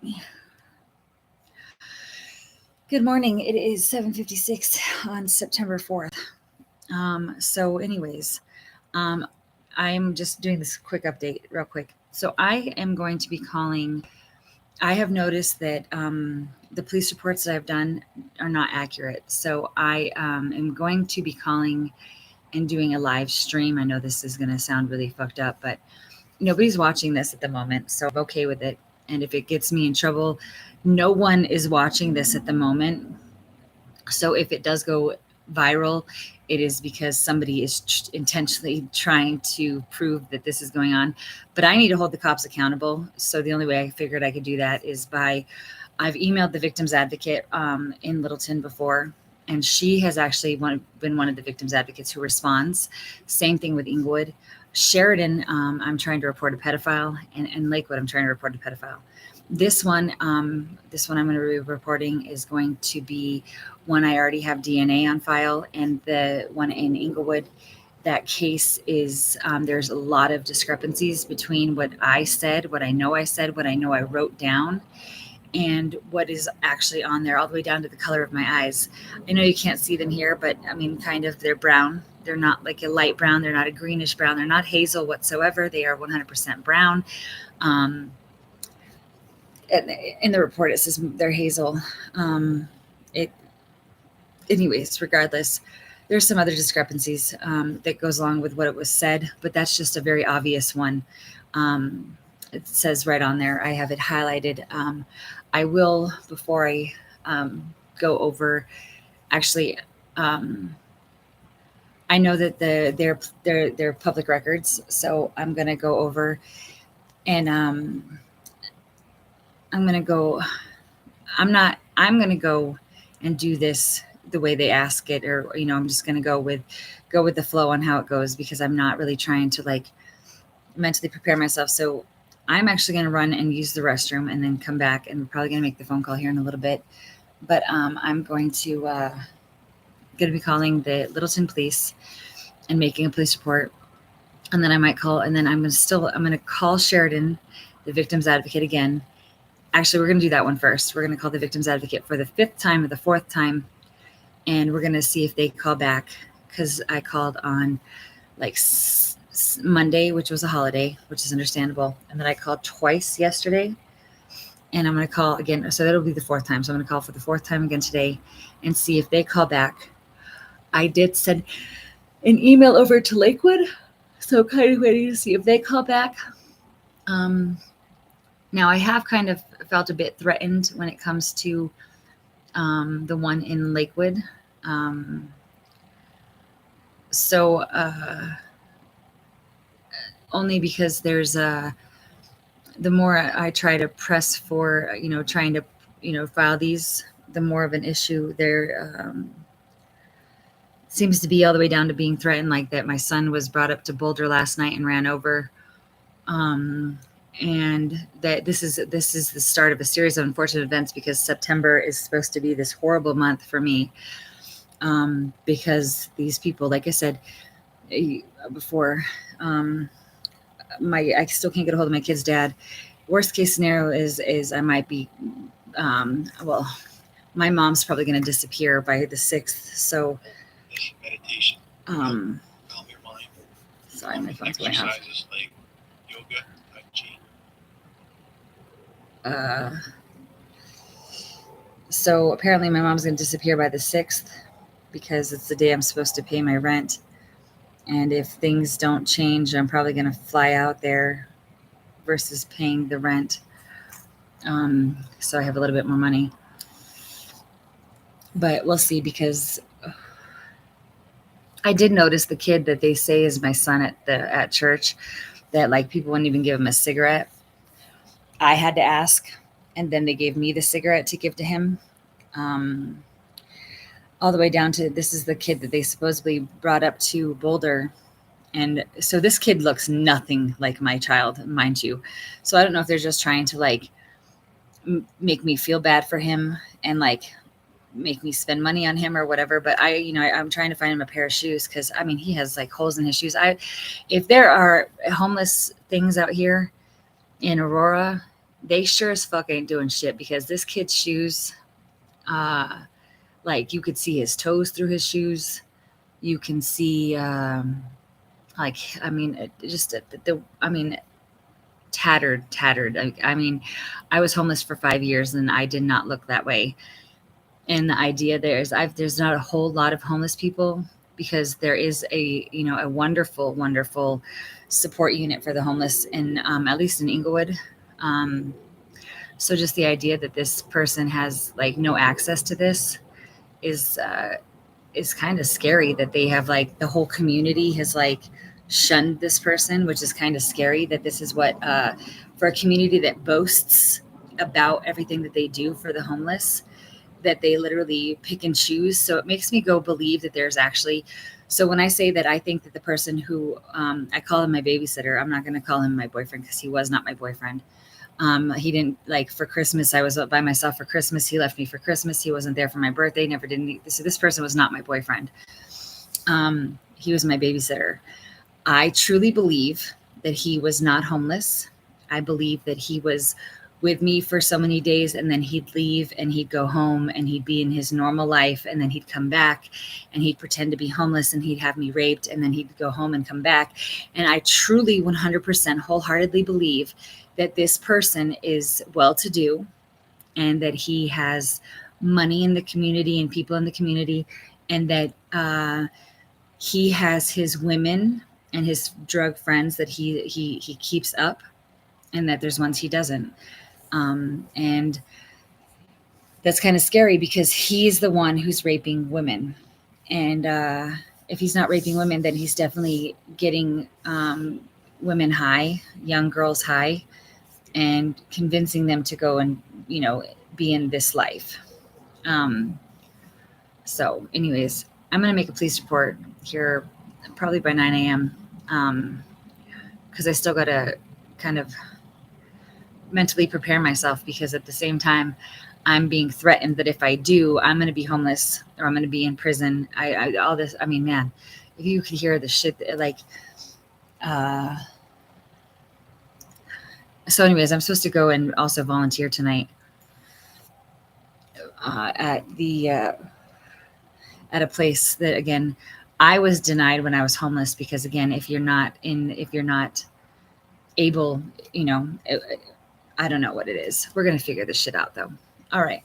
me. Good morning. It is 7:56 on September 4th. Anyways, um, I'm just doing this quick update real quick. So I am going to be calling. I have noticed that the police reports that I've done are not accurate. So I am going to be calling and doing a live stream. I know this is going to sound really fucked up, but nobody's watching this at the moment, so I'm okay with it. And if it gets me in trouble, no one is watching this at the moment. So if it does go viral, it is because somebody is intentionally trying to prove that this is going on. But I need to hold the cops accountable. So the only way I figured I could do that is by I've emailed the victim's advocate in Littleton before, and she has actually been one of the victim's advocates who responds. Same thing with Inglewood. Sheridan, I'm trying to report a pedophile, and Lakewood, I'm trying to report a pedophile. This one I'm going to be reporting is going to be one I already have DNA on file, and the one in Inglewood, that case is there's a lot of discrepancies between what I said, what I know I wrote down, and what is actually on there, all the way down to the color of my eyes. I know you can't see them here, but I mean, kind of, they're brown. They're not like a light brown. They're not a greenish brown. They're not hazel whatsoever. They are 100% brown. Um, in the report, it says they're hazel. It, anyways, regardless, there's some other discrepancies that goes along with what it was said, but that's just a very obvious one. It says right on there. I have it highlighted. I will, before I go over, actually, I know that they're public records, so I'm gonna go over and I'm gonna go. I'm gonna go and do this the way they ask it, or I'm just gonna go with the flow on how it goes, because I'm not really trying to like mentally prepare myself. So I'm actually going to run and use the restroom and then come back, and we're probably going to make the phone call here in a little bit. But I'm going to be calling the Littleton police and making a police report, and then I might call, and then I'm going to call Sheridan, the victim's advocate, again. Actually, we're going to do that one first. We're going to call the victim's advocate for the 5th time or the 4th time, and we're going to see if they call back, because I called on like Monday, which was a holiday, which is understandable. And then I called twice yesterday, and I'm going to call again. So that'll be the 4th time. So I'm going to call for the 4th time again today and see if they call back. I did send an email over to Lakewood, so kind of waiting to see if they call back. Now I have kind of felt a bit threatened when it comes to the one in Lakewood. Only because there's the more I try to press for, trying to, file these, the more of an issue there seems to be, all the way down to being threatened like that. My son was brought up to Boulder last night and ran over. And that this is the start of a series of unfortunate events, because September is supposed to be this horrible month for me. Because these people, like I said before, I still can't get a hold of my kid's dad. Worst case scenario is I might be, my mom's probably going to disappear by the 6th. So, meditation, calm your mind. Sorry, my phone's going off. Exercises like yoga, tai chi. So apparently my mom's going to disappear by the 6th, because it's the day I'm supposed to pay my rent. And if things don't change, I'm probably going to fly out there versus paying the rent. So I have a little bit more money. But we'll see, because I did notice the kid that they say is my son at church, that like people wouldn't even give him a cigarette. I had to ask, and then they gave me the cigarette to give to him. All the way down to, this is the kid that they supposedly brought up to Boulder. And so this kid looks nothing like my child, mind you. So I don't know if they're just trying to like make me feel bad for him and like make me spend money on him or whatever. But I'm trying to find him a pair of shoes, because I mean, he has like holes in his shoes. If there are homeless things out here in Aurora, they sure as fuck ain't doing shit, because this kid's shoes, like you could see his toes through his shoes. You can see, like, I mean, tattered. I mean, I was homeless for 5 years and I did not look that way. And the idea there's not a whole lot of homeless people, because there is a wonderful support unit for the homeless in, at least in Inglewood. So just the idea that this person has like no access to this is kind of scary, that they have like the whole community has like shunned this person, which is kind of scary, that this is what, for a community that boasts about everything that they do for the homeless, that they literally pick and choose. So it makes me go believe that there's actually, so when I say that I think that the person who, I call him my babysitter, I'm not going to call him my boyfriend, because he was not my boyfriend. He didn't, like, for Christmas, I was by myself for Christmas. He left me for Christmas. He wasn't there for my birthday. Never did. So this person was not my boyfriend. He was my babysitter. I truly believe that he was not homeless. I believe that he was with me for so many days, and then he'd leave and he'd go home and he'd be in his normal life, and then he'd come back and he'd pretend to be homeless and he'd have me raped, and then he'd go home and come back. And I truly 100% wholeheartedly believe that this person is well-to-do, and that he has money in the community and people in the community, and that he has his women and his drug friends that he keeps up, and that there's ones he doesn't. And that's kind of scary, because he's the one who's raping women. And if he's not raping women, then he's definitely getting women high, young girls high, and convincing them to go and, be in this life. So anyways, I'm going to make a police report here probably by 9 a.m. Because I still got to kind of mentally prepare myself, because at the same time I'm being threatened that if I do, I'm going to be homeless or I'm going to be in prison. All this, I mean, man, if you could hear the shit, like, so anyways, I'm supposed to go and also volunteer tonight at a place that, again, I was denied when I was homeless, because again, if you're not able, I don't know what it is. We're going to figure this shit out though. All right.